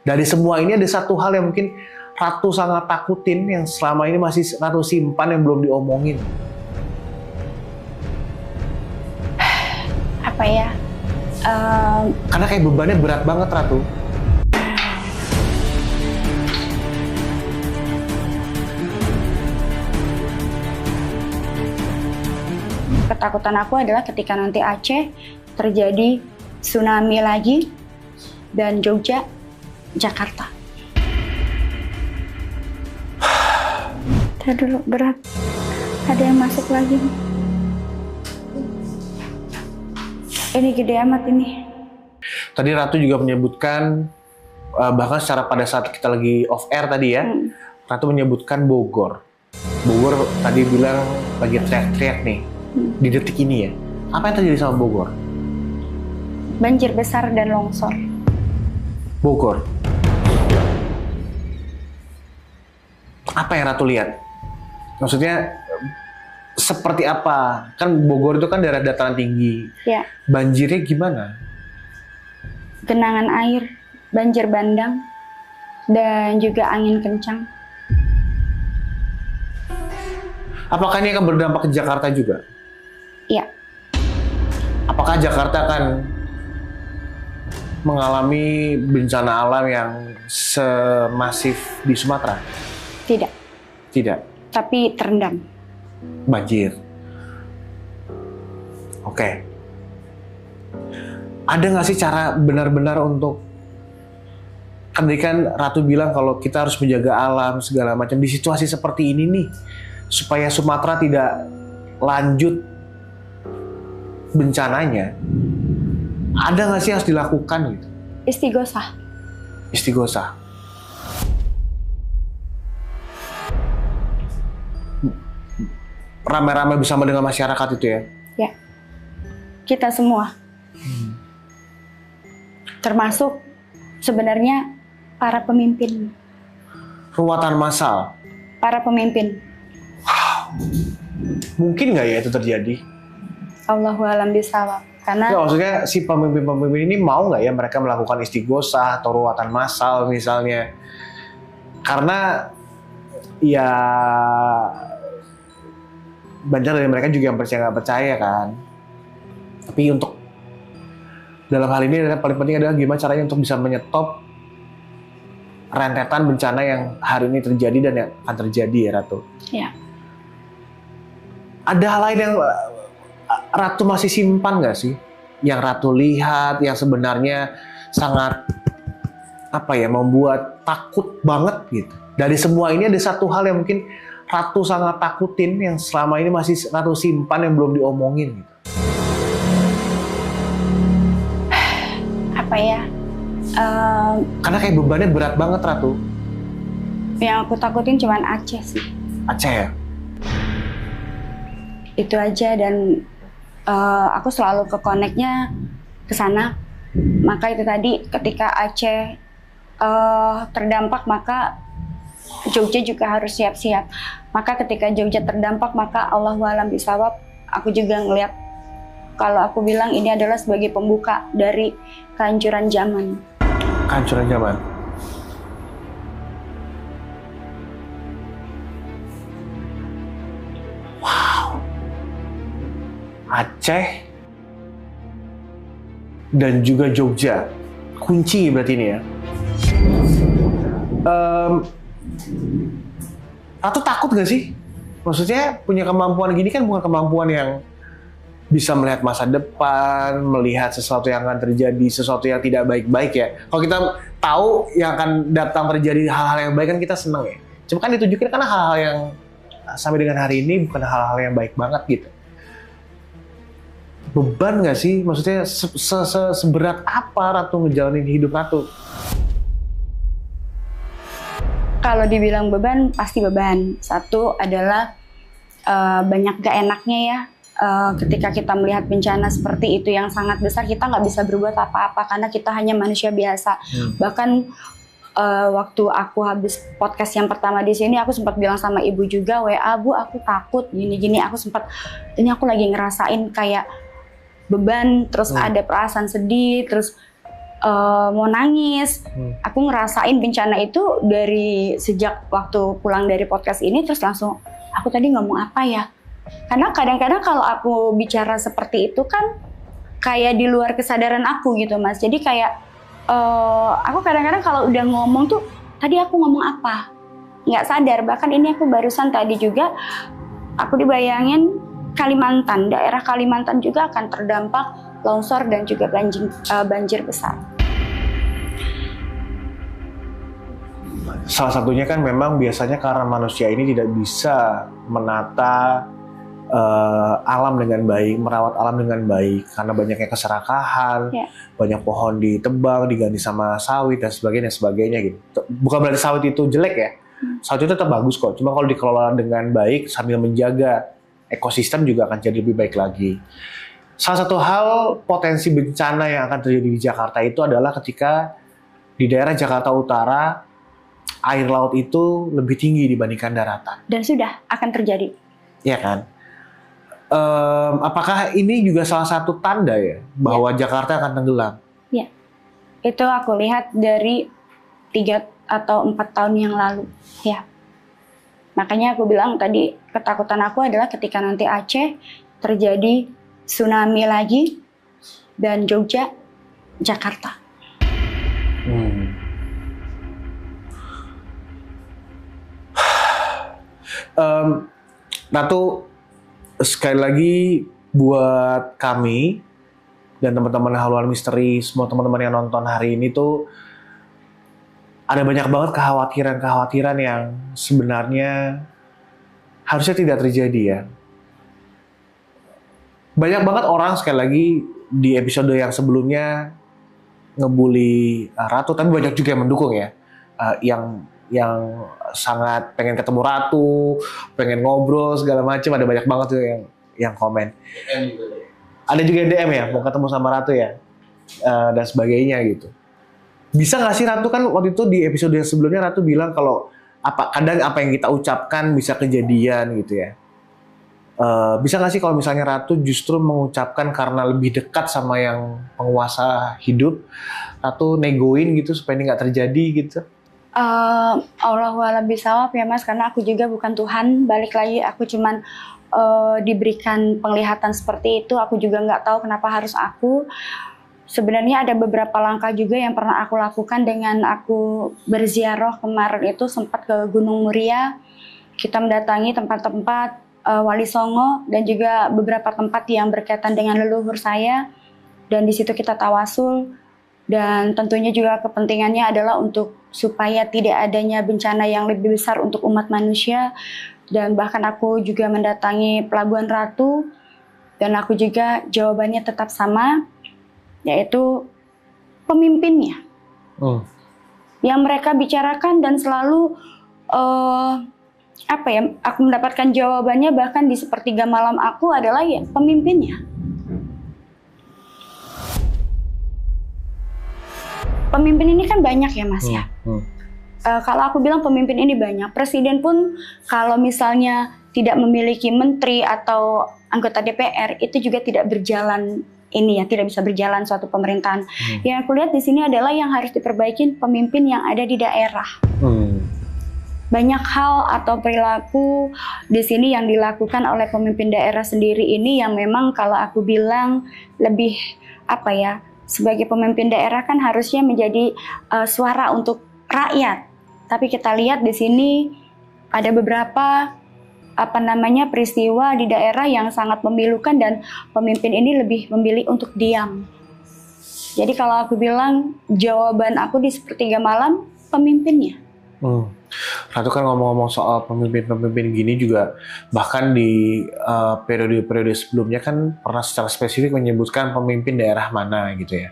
Dari semua ini ada satu hal yang mungkin Ratu sangat takutin yang selama ini masih Ratu simpan yang belum diomongin. Apa ya? Karena kayak bebannya berat banget, Ratu. Ketakutan aku adalah ketika nanti Aceh terjadi tsunami lagi dan Jogja, Jakarta. Tadi dulu berat. Ada yang masuk lagi. Ini gede amat ini. Tadi Ratu juga menyebutkan bahkan secara pada saat kita lagi off air tadi ya, Ratu menyebutkan Bogor. Bogor tadi bilang lagi teriak-teriak nih. Di detik ini ya, apa yang terjadi sama Bogor? Banjir besar dan longsor. Bogor. Apa yang Ratu lihat? Maksudnya seperti apa? Kan Bogor itu kan daerah dataran tinggi. Ya. Banjirnya gimana? Genangan air, banjir bandang, dan juga angin kencang. Apakah ini akan berdampak ke Jakarta juga? Iya. Apakah Jakarta akan mengalami bencana alam yang semasif di Sumatera? Tidak. Tidak. Tapi terendam. Banjir. Oke. Ada nggak sih cara benar-benar untuk, kan tadi kan Ratu bilang kalau kita harus menjaga alam segala macam di situasi seperti ini nih, supaya Sumatera tidak lanjut bencananya, ada nggak sih harus dilakukan gitu? Istighosah. Istighosah. Rame-rame bersama dengan masyarakat itu ya? Ya. Kita semua. Termasuk sebenarnya para pemimpin. Ruatan massal. Para pemimpin. Mungkin nggak ya itu terjadi? Allahu a'lam bishawab. Karena ya, maksudnya si pemimpin-pemimpin ini mau nggak ya mereka melakukan istighosah atau ruatan massal misalnya? Karena ya banyak dari mereka juga yang percaya nggak percaya kan. Tapi untuk dalam hal ini yang paling penting adalah gimana caranya untuk bisa menyetop rentetan bencana yang hari ini terjadi dan yang akan terjadi ya Ratu. Ya. Ada hal lain yang Ratu masih simpan nggak sih? Yang Ratu lihat yang sebenarnya sangat apa ya, membuat takut banget gitu. Dari semua ini ada satu hal yang mungkin Ratu sangat takutin yang selama ini masih Ratu simpan yang belum diomongin gitu. Apa ya? Karena kayak bebannya berat banget Ratu. Yang aku takutin cuman Aceh sih. Aceh ya? Itu aja, dan aku selalu ke-connect-nya ke sana. Maka itu tadi ketika Aceh terdampak, maka Jogja juga harus siap-siap. Maka ketika Jogja terdampak, maka Allahu a'lam bishawab, aku juga ngeliat kalau aku bilang ini adalah sebagai pembuka dari kehancuran zaman. Kehancuran zaman. Wow. Aceh dan juga Jogja. Kunci berarti ini ya. Ratu takut gak sih? Maksudnya punya kemampuan gini kan bukan kemampuan yang bisa melihat masa depan, melihat sesuatu yang akan terjadi, sesuatu yang tidak baik-baik ya. Kalau kita tahu yang akan datang terjadi hal-hal yang baik kan kita seneng ya. Cuma kan ditunjukin karena hal-hal yang sampai dengan hari ini bukan hal-hal yang baik banget gitu. Beban gak sih? Maksudnya seberat apa Ratu ngejalanin hidup Ratu? Kalau dibilang beban, pasti beban. Satu adalah banyak gak enaknya ya. Ketika kita melihat bencana seperti itu yang sangat besar, kita nggak bisa berbuat apa-apa karena kita hanya manusia biasa. Bahkan waktu aku habis podcast yang pertama di sini, aku sempat bilang sama ibu juga, WA, Bu, aku takut gini-gini. Aku sempat, ini aku lagi ngerasain kayak beban, terus ada perasaan sedih, terus mau nangis. Aku ngerasain bencana itu dari sejak waktu pulang dari podcast ini, terus langsung aku tadi ngomong apa ya? Karena kadang-kadang kalau aku bicara seperti itu kan kayak di luar kesadaran aku gitu Mas. Jadi kayak aku kadang-kadang kalau udah ngomong tuh tadi aku ngomong apa? Nggak sadar. Bahkan ini aku barusan tadi juga aku dibayangin Kalimantan, daerah Kalimantan juga akan terdampak longsor dan juga banjir besar. Salah satunya kan memang biasanya karena manusia ini tidak bisa menata alam dengan baik, merawat alam dengan baik karena banyaknya keserakahan, banyak pohon ditebang, diganti sama sawit dan sebagainya gitu. Bukan berarti sawit itu jelek ya, sawit itu tetap bagus kok. Cuma kalau dikelola dengan baik sambil menjaga ekosistem juga akan jadi lebih baik lagi. Salah satu hal potensi bencana yang akan terjadi di Jakarta itu adalah ketika di daerah Jakarta Utara air laut itu lebih tinggi dibandingkan daratan. Dan sudah akan terjadi. Iya kan? Apakah ini juga salah satu tanda ya bahwa Jakarta akan tenggelam? Ya, itu aku lihat dari 3 atau 4 tahun yang lalu. Ya, makanya aku bilang tadi ketakutan aku adalah ketika nanti Aceh terjadi tsunami lagi dan Jogja, Jakarta. Ratu, sekali lagi buat kami dan teman-teman Haluan Misteri, semua teman-teman yang nonton hari ini tuh ada banyak banget kekhawatiran yang sebenarnya harusnya tidak terjadi ya. Banyak banget orang sekali lagi di episode yang sebelumnya ngebully Ratu, tapi banyak juga yang mendukung ya, yang sangat pengen ketemu Ratu, pengen ngobrol segala macam, ada banyak banget tuh yang komen. Ada juga yang DM ya, mau ketemu sama Ratu ya, dan sebagainya gitu. Bisa nggak sih Ratu, kan waktu itu di episode yang sebelumnya Ratu bilang kalau kadang apa yang kita ucapkan bisa kejadian gitu ya. Bisa nggak sih kalau misalnya Ratu justru mengucapkan karena lebih dekat sama yang penguasa hidup, Ratu negoin gitu supaya ini nggak terjadi gitu? Allahua'alam bishawab ya Mas, karena aku juga bukan Tuhan. Balik lagi, aku cuman diberikan penglihatan seperti itu. Aku juga nggak tahu kenapa harus aku. Sebenarnya ada beberapa langkah juga yang pernah aku lakukan dengan aku berziarah kemarin itu, sempat ke Gunung Muria. Kita mendatangi tempat-tempat Wali Songo dan juga beberapa tempat yang berkaitan dengan leluhur saya. Dan di situ kita tawasul. Dan tentunya juga kepentingannya adalah untuk supaya tidak adanya bencana yang lebih besar untuk umat manusia. Dan bahkan aku juga mendatangi Pelabuhan Ratu, dan aku juga jawabannya tetap sama, yaitu pemimpinnya. Yang mereka bicarakan dan selalu aku mendapatkan jawabannya bahkan di sepertiga malam aku adalah ya pemimpinnya. Pemimpin ini kan banyak ya Mas ya. Kalau aku bilang pemimpin ini banyak. Presiden pun kalau misalnya tidak memiliki menteri atau anggota DPR itu juga tidak berjalan tidak bisa berjalan suatu pemerintahan. Yang aku lihat di sini adalah yang harus diperbaiki pemimpin yang ada di daerah. Banyak hal atau perilaku di sini yang dilakukan oleh pemimpin daerah sendiri ini yang memang kalau aku bilang lebih sebagai pemimpin daerah kan harusnya menjadi suara untuk rakyat. Tapi kita lihat di sini ada beberapa peristiwa di daerah yang sangat memilukan dan pemimpin ini lebih memilih untuk diam. Jadi kalau aku bilang jawaban aku di sepertiga malam pemimpinnya. Ratu kan ngomong-ngomong soal pemimpin-pemimpin gini juga, bahkan di periode-periode sebelumnya kan pernah secara spesifik menyebutkan pemimpin daerah mana gitu ya.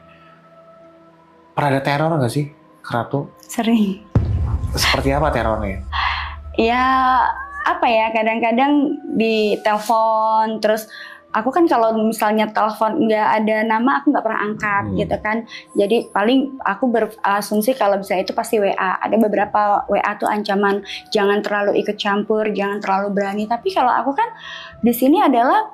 Pernah ada teror nggak sih, Ratu? Sering. Seperti apa terornya? Ya kadang-kadang di telepon, terus aku kan kalau misalnya telepon nggak ada nama aku nggak pernah angkat gitu kan. Jadi paling aku berasumsi kalau bisa itu pasti WA. Ada beberapa WA tuh ancaman jangan terlalu ikut campur, jangan terlalu berani. Tapi kalau aku kan di sini adalah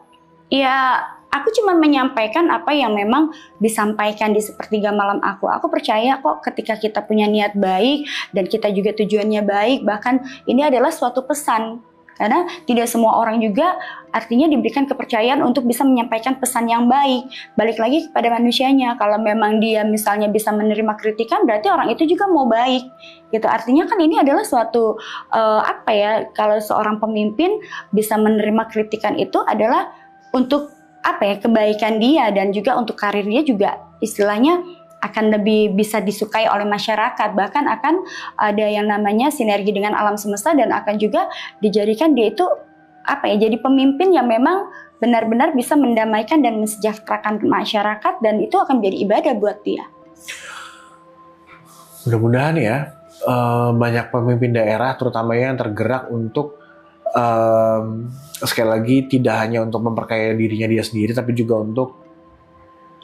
ya Aku cuma menyampaikan apa yang memang disampaikan di sepertiga malam aku. Aku percaya kok ketika kita punya niat baik dan kita juga tujuannya baik, bahkan ini adalah suatu pesan. Karena tidak semua orang juga artinya diberikan kepercayaan untuk bisa menyampaikan pesan yang baik. Balik lagi kepada manusianya. Kalau memang dia misalnya bisa menerima kritikan, berarti orang itu juga mau baik. Gitu. Artinya kan ini adalah suatu kalau seorang pemimpin bisa menerima kritikan itu adalah untuk kebaikan dia dan juga untuk karir dia juga istilahnya akan lebih bisa disukai oleh masyarakat, bahkan akan ada yang namanya sinergi dengan alam semesta dan akan juga dijadikan dia itu jadi pemimpin yang memang benar-benar bisa mendamaikan dan mensejahterakan masyarakat dan itu akan menjadi ibadah buat dia. Mudah-mudahan ya banyak pemimpin daerah terutama yang tergerak untuk sekali lagi tidak hanya untuk memperkaya dirinya dia sendiri tapi juga untuk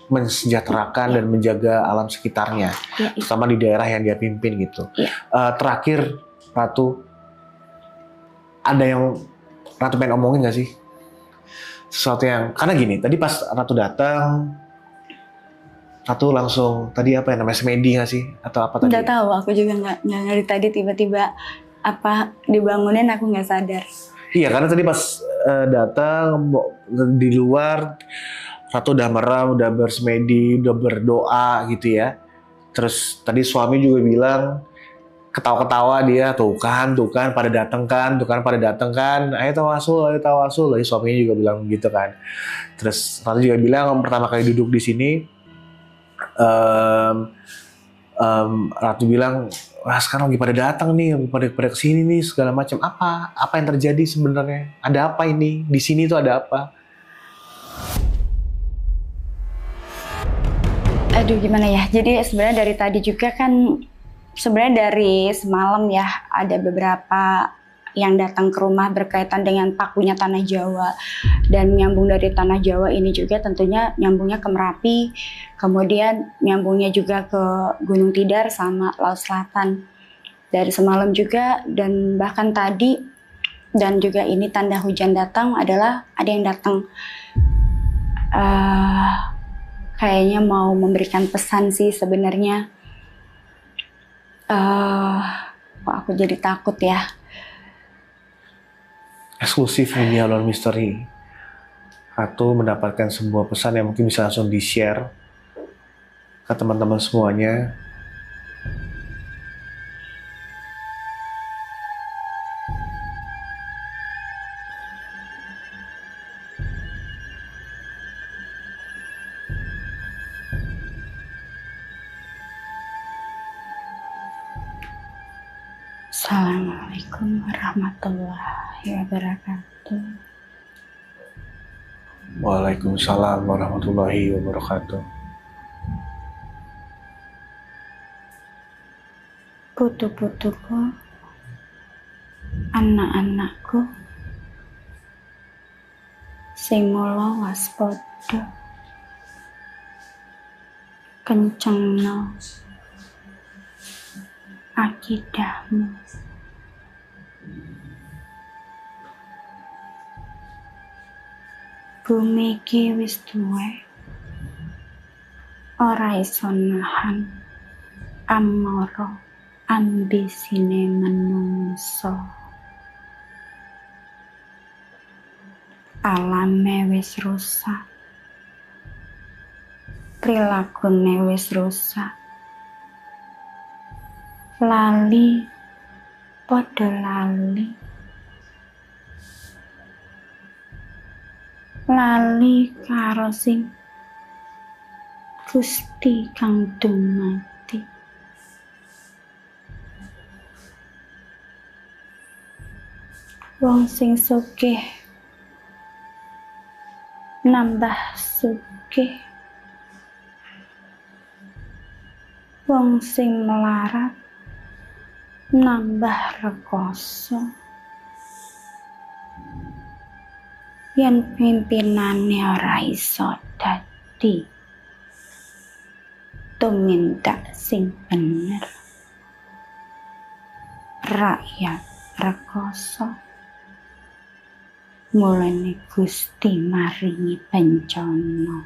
mensejahterakan dan menjaga alam sekitarnya, terutama di daerah yang dia pimpin gitu. Terakhir, Ratu, ada yang Ratu pengen omongin nggak sih? Sesuatu yang, karena gini, tadi pas Ratu datang, Ratu langsung, tadi apa yang namanya semedi nggak sih? Atau apa tadi? Nggak tahu, aku juga nggak ngerti tadi tiba-tiba dibangunin aku nggak sadar. Iya, karena tadi pas datang di luar, Ratu udah merem, udah bersemedi, udah berdoa gitu ya. Terus tadi suami juga bilang, ketawa-ketawa dia, tuh kan pada datang kan, ayo tawasul. Lalu suaminya juga bilang gitu kan. Terus Ratu juga bilang pertama kali duduk di sini, Ratu bilang, wah sekarang lagi pada datang nih, lagi pada kesini nih segala macam. Apa yang terjadi sebenarnya? Ada apa ini? Di sini tuh ada apa? Aduh gimana ya, jadi sebenarnya dari tadi juga kan sebenarnya dari semalam ya ada beberapa yang datang ke rumah berkaitan dengan pakunya Tanah Jawa dan nyambung dari Tanah Jawa ini juga tentunya nyambungnya ke Merapi, kemudian nyambungnya juga ke Gunung Tidar sama Laut Selatan dari semalam juga dan bahkan tadi dan juga ini tanda hujan datang adalah ada yang datang kayaknya mau memberikan pesan sih sebenarnya. Kok aku jadi takut ya. Eksklusif Media Lone Mystery. Ratu mendapatkan sebuah pesan yang mungkin bisa langsung di-share ke teman-teman semuanya. Assalamualaikum warahmatullahi wabarakatuh. Waalaikumsalam warahmatullahi wabarakatuh. Putu-putuku, anak-anakku, sing mula waspada, kencengno akidahmu. Bumi iki wis duwe, ora iso nahan amara ambisine menungso. Alame wis rusak, prilakune wis rusak, lali padha lali, lali karo sing Gusti kang dumati. Wong sing sugih nambah sugih, wong sing melarat nambah rekoso. Yen pimpinane ora iso dadi tumindak sing bener, rakyat rekoso. mulane Gusti maringi bencana.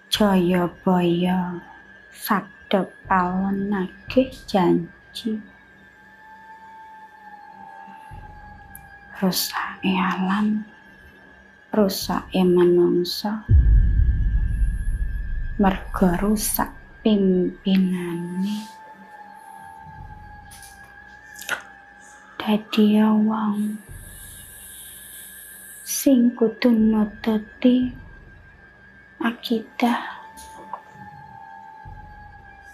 Jayabaya sakda palenake janji. Rusake alam, rusake manungsa, merga rusak pimpinane. Dadi wong sing kudu nututi akidah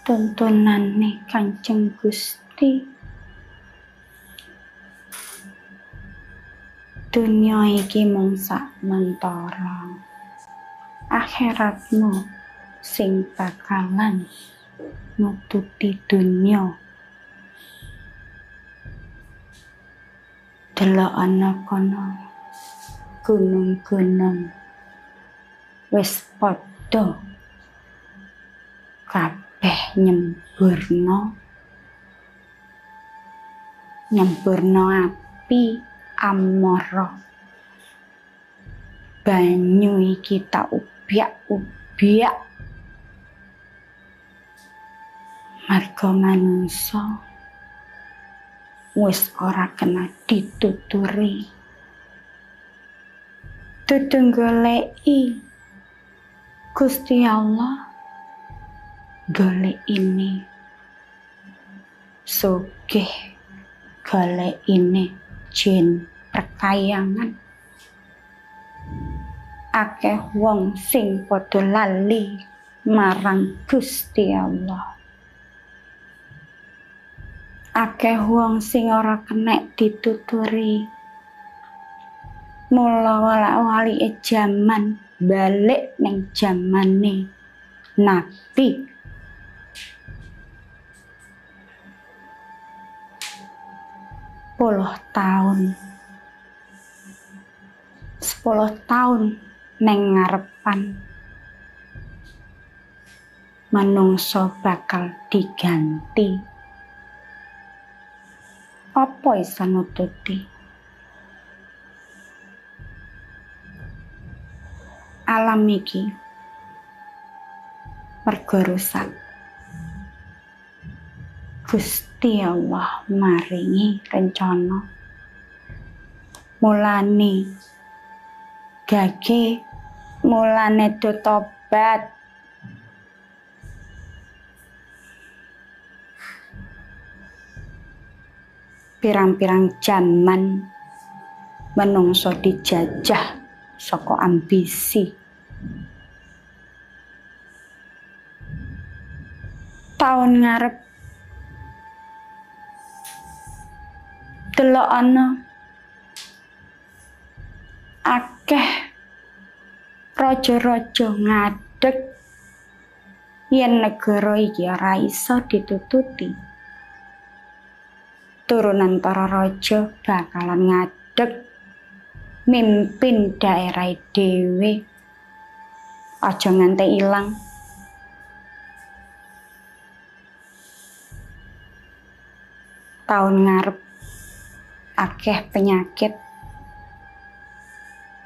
tuntunane Kanjeng Gusti. Dunia iki mung sak mentara, akhiratmu sing bakalan nututi dunia. Delok ana kono gunung-gunung wis padha kabeh nyemburno api amara. Banyu iki tak ubyak-ubyak marga manungsa wis ora kena dituturi. Dudu goleki Gusti Allah, golek ini sugih, golek ini jin perkayangan. Akeh wong sing padha lali marang Gusti Allah. Akeh wong sing ora kenek dituturi. Mula wali jaman balik ning jamane Nabi. Sepuluh tahun neng ngarepan manungsa bakal diganti. Apa isa nututi? Alam iki merga rusak. Gusti Allah maringi rencana. Mulane gage, mulane do tobat. Pirang-pirang jaman menungso dijajah saka ambisi. Tahun ngarep delok ana akeh raja-raja ngadeg yen negara iki ora iso ditututi. Turunan para raja bakalan ngadeg mimpin daerah dhewe. Aja nganti ilang. Tahun ngarep akeh penyakit,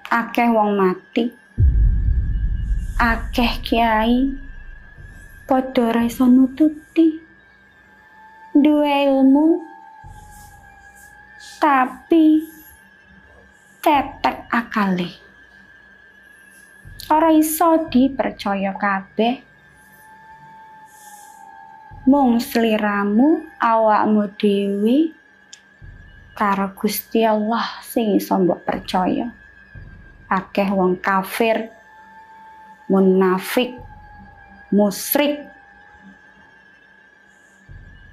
akeh wong mati, akeh kiai padha ora iso nututi. Duwe ilmu tapi tetek akale. Ora iso dipercaya kabeh. Mung sliramu, awakmu dhewe karo Gusti Allah sing iso mbok percaya. Akeh wong kafir, munafik, musyrik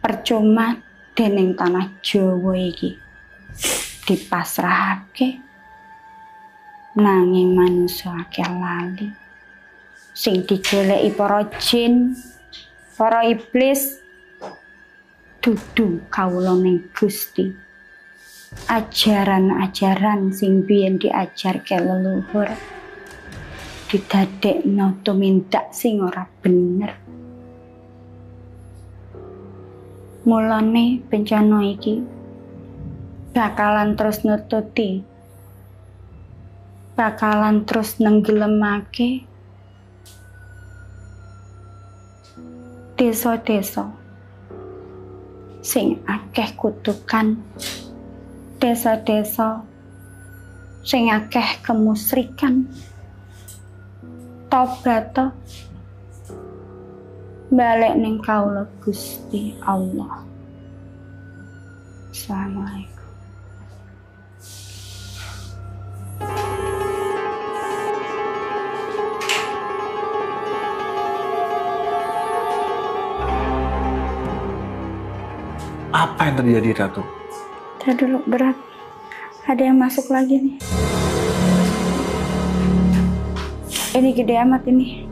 percuma dening tanah Jawa iki dipasrahake. Nanging manungsa akeh lali. Sing digoleki para jin, para iblis dudu kawula ning Gusti. Ajaran-ajaran sing biyen diajarke leluhur didadekno tumindak sing ora bener. Mulane bencana iki bakalan terus nututi, bakalan terus nenggelemake desa-desa sing akeh kutukan, desa-desa sing akeh kemusrikan. Tobat balik ning kaula Gusti Allah. Assalamualaikum. Apa yang terjadi, Ratu? Tadi dulu berat. Ada yang masuk lagi nih. Ini gede amat ini.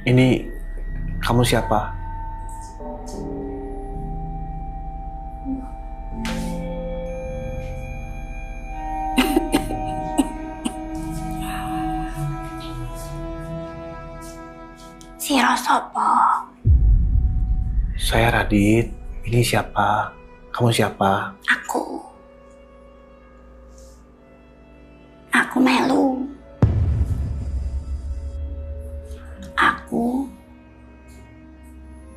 Ini kamu siapa? Sira sapa? Saya Radit. Ini siapa? Kamu siapa? Aku melu. Aku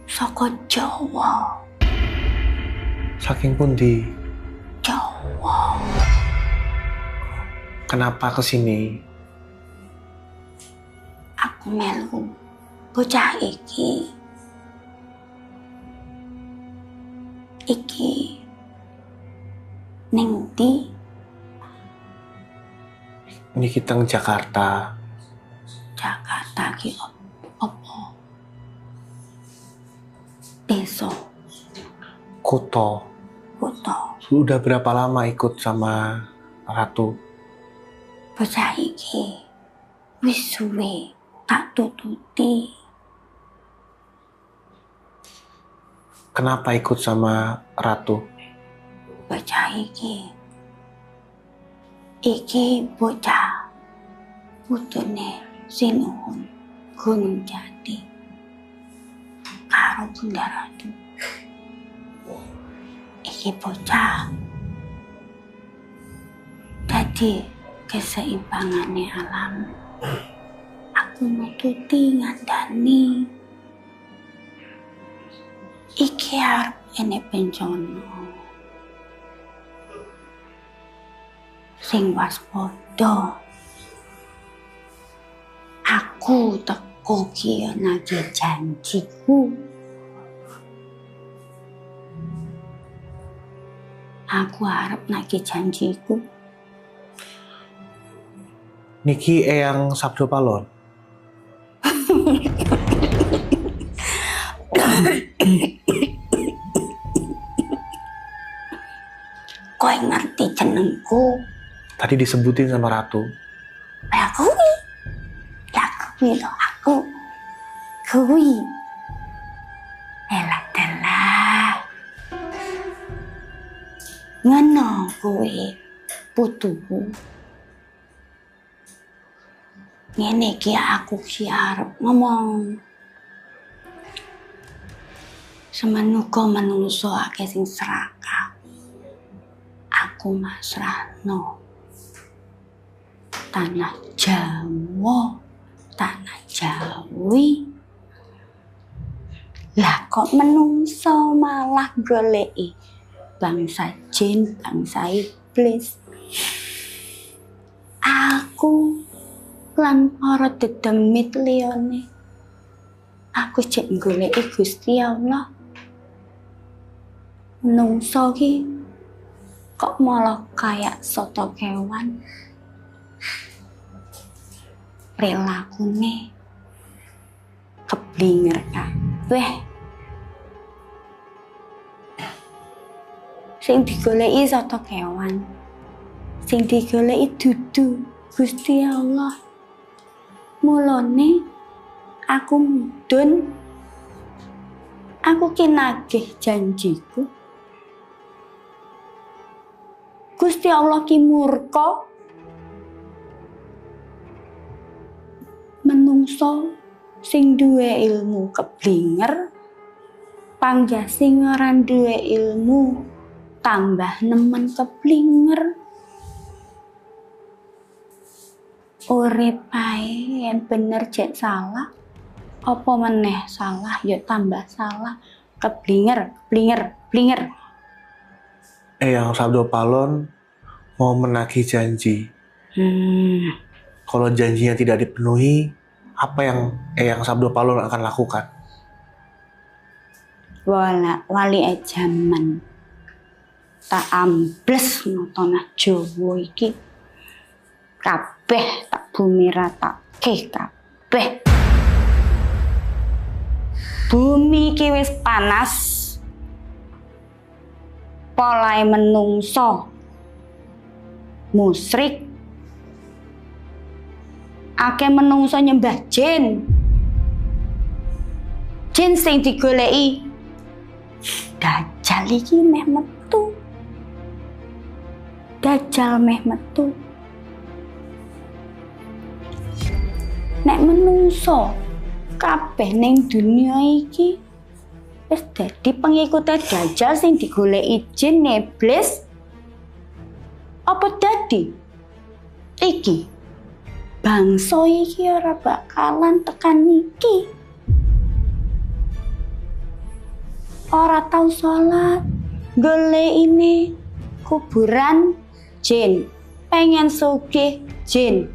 saka Jawa. Saking pundi? Jawa. Kenapa kesini? Aku melu bocah iki. Iki ning ndi? Ini kita ke Jakarta. Jakarta ki apa? Desa, Kuto. kota. Sudah berapa lama ikut sama Ratu? Bocah iki wis suwe tak tututi. Kenapa ikut sama Ratu? Bocah iki bocah putune Sinuhun Gunung Jati karo Bunda Ratu. Iki bocah dadi keseimbangane alam. Aku nututi ngandani iki arep ene bencana. Sing waspada. Aku teko ki nagih janjiku. Aku harap nagih janjiku. Niki Eyang Sabdo Palon. Kowe ngerti jenengku? Tadi disebutin sama Ratu. Aku lho aku. Kuwi. Elah telah. Ngono kowe putuku. Ngene iki aku ki arep ngomong. Semenuga manungsa akeh sing serakah. Aku masrahno. Tanah Jawa, tanah Jawi. Lah kok menungso malah goleki bangsa jin, bangsa iblis. Aku lan para dedemit liyane. Aku jek goleki Gusti Allah. Menungso ki kok malah kayak soto kewan. Perilakunya keblinger kabeh. Sing digoleki soto kewan Sing digoleki dudu Gusti Allah. Mulane aku mudhun, aku kinagih janjiku. Gusti Allah ki murka menungso sing duwe ilmu keblinger, panggah sing ora duwe ilmu tambah nemen keblinger. Urip ae yen bener jek salah, apa meneh salah ya tambah salah, keblinger. Eyang Sabdo Palon mau menagih janji. Kalau janjinya tidak dipenuhi, apa yang Eyang Sabdo Palon akan lakukan? Wali jaman tak ambles nontonah Jawa iki. Kabeh tak bumi ratake kabeh. Bumi iki wis panas. Polahe menungso musyrik. Akeh menungso nyembah jin. Jin sing digoleki Dajjal iki meh metu. Dajjal meh metu. Nek menungso kabeh ning dunia iki wis dadi pengikute Dajjal sing digoleki jin iblis, apa dadi iki bangsa iki ora bakalan tekan iki. Ora tau sholat, golekine kuburan jin, pengen sugih jin,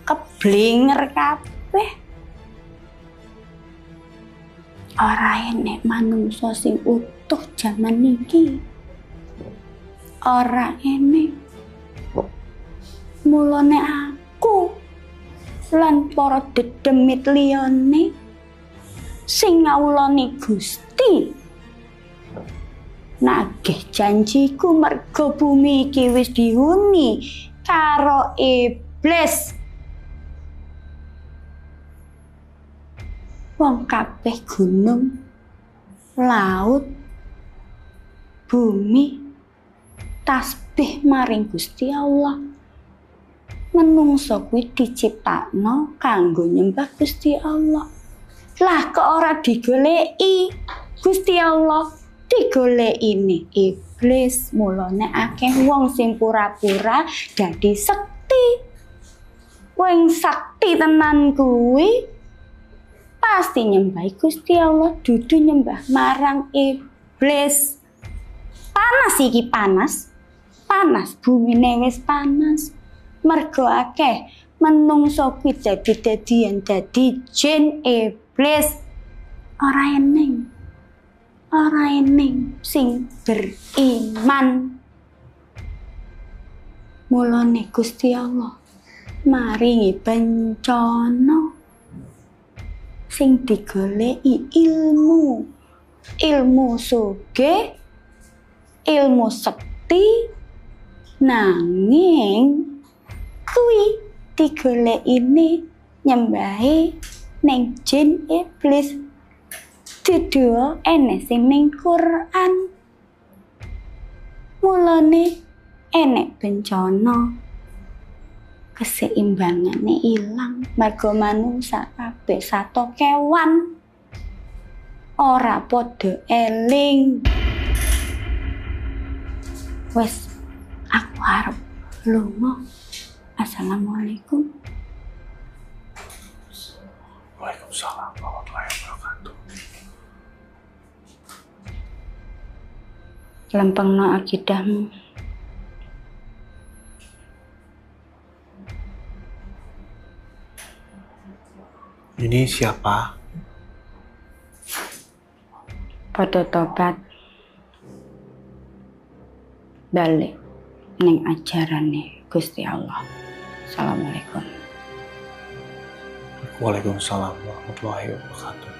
keblinger kabeh. Ora enek manungsa sing utuh jaman iki. Ora enek. Mulane aku lan para dedemit liyane sing ngawulani Gusti nagih janjiku merga bumi iki wis dihuni karo iblis. Wong kabeh gunung, laut, bumi tasbih maring Gusti Allah. Menungso kuwi diciptakno kanggo nyembah Gusti Allah. Lah kok ora digoleki Gusti Allah, digolekine iblis. Mulane akeh wong sing pura-pura dadi sekti. Wong sakti tenan kuwi pasti nyembah Gusti Allah, dudu nyembah marang iblis. Panas iki panas. Panas bumine wis panas. Mergo akeh menungso kuwi dadi-dadian dadi jin iblis. Ora eneng sing beriman. Mulane Gusti Allah maringi bencana sing digoleki ilmu sugih, ilmu sekti, nanging kuwi digolekine nyembahe ning jin iblis. Dudu enek sing ning Quran. Mulane enek bencana. Keseimbangane ilang mergo manungsa kabeh sato kewan ora padha eling. Wes aku arep lunga. Assalamualaikum. Waalaikumsalam warahmatullahi wabarakatuh. Lempengno akidahmu. Ini siapa? Pada tobat balik ning ajarane Gusti Allah. Assalamualaikum. Waalaikumsalam warahmatullahi wabarakatuh.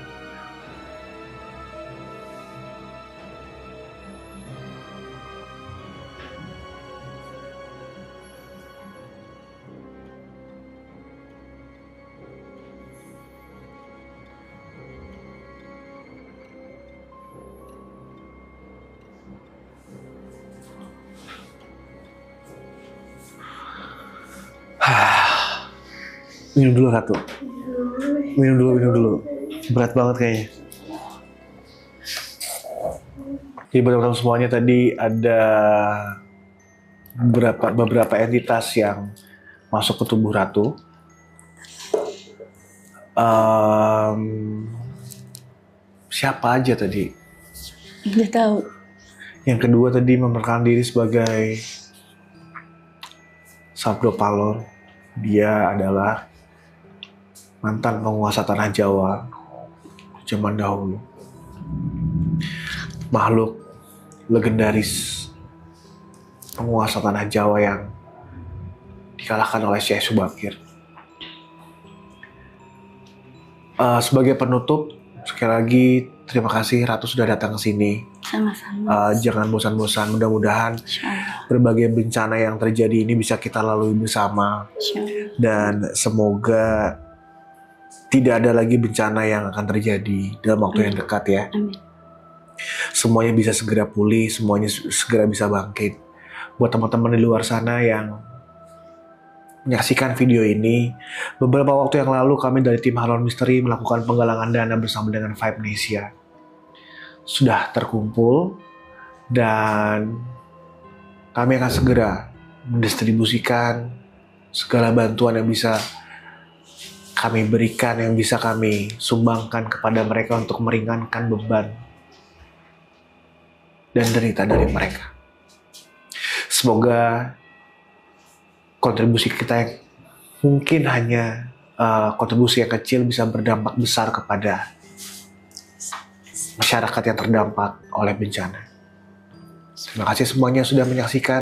Minum dulu Ratu. Minum dulu. Berat banget kayaknya. Jadi teman-teman semuanya tadi ada beberapa entitas yang masuk ke tubuh Ratu. Siapa aja tadi? Nggak tahu. Yang kedua tadi memperkenalkan diri sebagai Sabdo Palor. Dia adalah mantan penguasa tanah Jawa zaman dahulu. Makhluk legendaris penguasa tanah Jawa yang dikalahkan oleh Syekh Subakir. Sebagai penutup, sekali lagi terima kasih Ratu sudah datang ke sini. Sama-sama. Jangan bosan-bosan, mudah-mudahan Insyaallah. berbagai bencana yang terjadi ini bisa kita lalui bersama. Insyaallah. Dan semoga tidak ada lagi bencana yang akan terjadi dalam waktu yang dekat ya. Amin. Semuanya bisa segera pulih, semuanya segera bisa bangkit. Buat teman-teman di luar sana yang menyaksikan video ini, beberapa waktu yang lalu kami dari tim Halon Misteri melakukan penggalangan dana bersama dengan Vibe Nesia. Sudah terkumpul dan kami akan segera mendistribusikan segala bantuan yang bisa kami berikan, yang bisa kami sumbangkan kepada mereka untuk meringankan beban dan derita dari mereka. Semoga kontribusi kita yang mungkin hanya kontribusi yang kecil bisa berdampak besar kepada masyarakat yang terdampak oleh bencana. Terima kasih semuanya sudah menyaksikan.